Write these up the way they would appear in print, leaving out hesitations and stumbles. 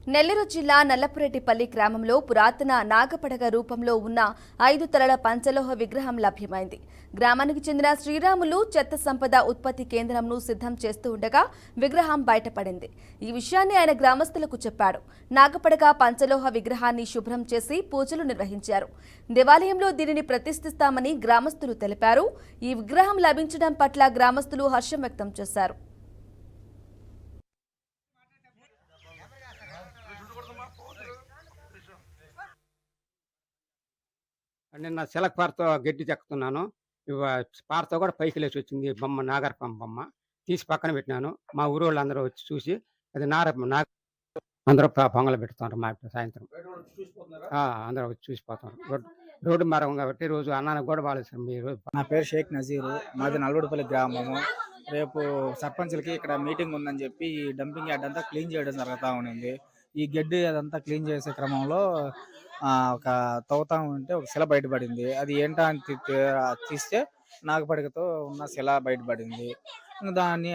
నెల్లూరు జిల్లా నల్లపురెడ్డిపల్లి గ్రామంలో పురాతన నాగపడగ రూపంలో ఉన్న 5 తలల పంచలోహ విగ్రహం లభ్యమైంది. గ్రామానికి చెందిన శ్రీరాములు చెత్త సంపద ఉత్పత్తి కేంద్రంను సిద్ధం చేస్తూ ఉండగా విగ్రహం బయటపడింది. ఈ విషయాన్ని ఆయన గ్రామస్తులకు చెప్పాడు. నాగపడగ పంచలోహ విగ్రహాన్ని శుభ్రం చేసి పూజలు నిర్వహించారు. దేవాలయంలో దీనిని ప్రతిష్ఠిస్తామని గ్రామస్తులు తెలిపారు. ఈ విగ్రహం లభించడం పట్ల గ్రామస్తులు హర్షం వ్యక్తం చేశారు. నిన్న సిలక పారతో గడ్డి చెక్కుతున్నాను. పారతో కూడా పైకి లేచి వచ్చింది బొమ్మ, నాగరకం బొమ్మ. తీసి పక్కన పెట్టినాను. మా ఊరోళ్ళందరూ వచ్చి చూసి అది అందరూ పొంగలు పెడుతున్నారు మా సాయంత్రం. అందరూ వచ్చి చూసిపోతున్నారు. రోడ్డు మార్గం కాబట్టి రోజు అన్నానికి కూడా బాగాలేదు. మీరు నా పేరు షేక్ నజీరు, మాది నల్వడిపల్లి గ్రామము. రేపు సర్పంచులకి ఇక్కడ మీటింగ్ ఉందని చెప్పి ఈ డంపింగ్ యార్డ్ అంతా క్లీన్ చేయడం జరుగుతూ ఉండింది. ఈ గడ్డి అదంతా క్లీన్ చేసే క్రమంలో ఒక తవ్వుతా ఉంటే ఒక శిల బయటపడింది. అది ఏంటా అని తీస్తే నాగపడికతో ఉన్న శిల బయటపడింది.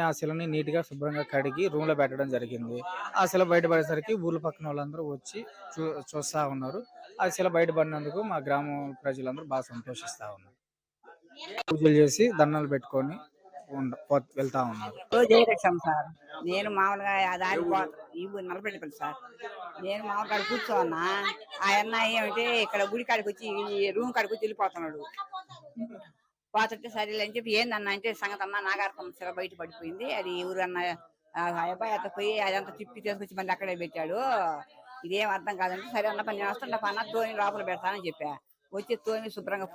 ఆ శిలని నీట్గా శుభ్రంగా కడిగి రూమ్లో పెట్టడం జరిగింది. ఆ శిల బయటపడేసరికి ఊర్ల పక్కన వాళ్ళందరూ వచ్చి చూస్తూ ఉన్నారు. ఆ శిల బయటపడినందుకు మా గ్రామం ప్రజలందరూ బాగా సంతోషిస్తూ ఉన్నారు. పూజలు చేసి దండాలు పెట్టుకొని వెళ్తా ఉన్నారు. సార్ నేను మామూలుగా నలబెట్టుకోండి సార్. నేను మామూలుగా కూర్చోన్నా ఆ అన్న ఏమంటే ఇక్కడ గుడి కాడికి వచ్చి రూమ్ కాడికి వచ్చి వెళ్ళిపోతున్నాడు. పోతుంటే సరే అని చెప్పి ఏందన్నా అంటే సంగతి అన్న నాగార్కం శిల బయట పడిపోయింది, అది ఊరన్న అబ్బాయి అత్త పోయి అదంతా తిప్పి తీసుకొచ్చి మళ్ళీ అక్కడే పెట్టాడు, ఇదేం అర్థం కాదంటే సరే అన్న పని వస్తుండ పన్న తోని లోపల పెడతానని చెప్పా. వచ్చి తోని శుభ్రంగా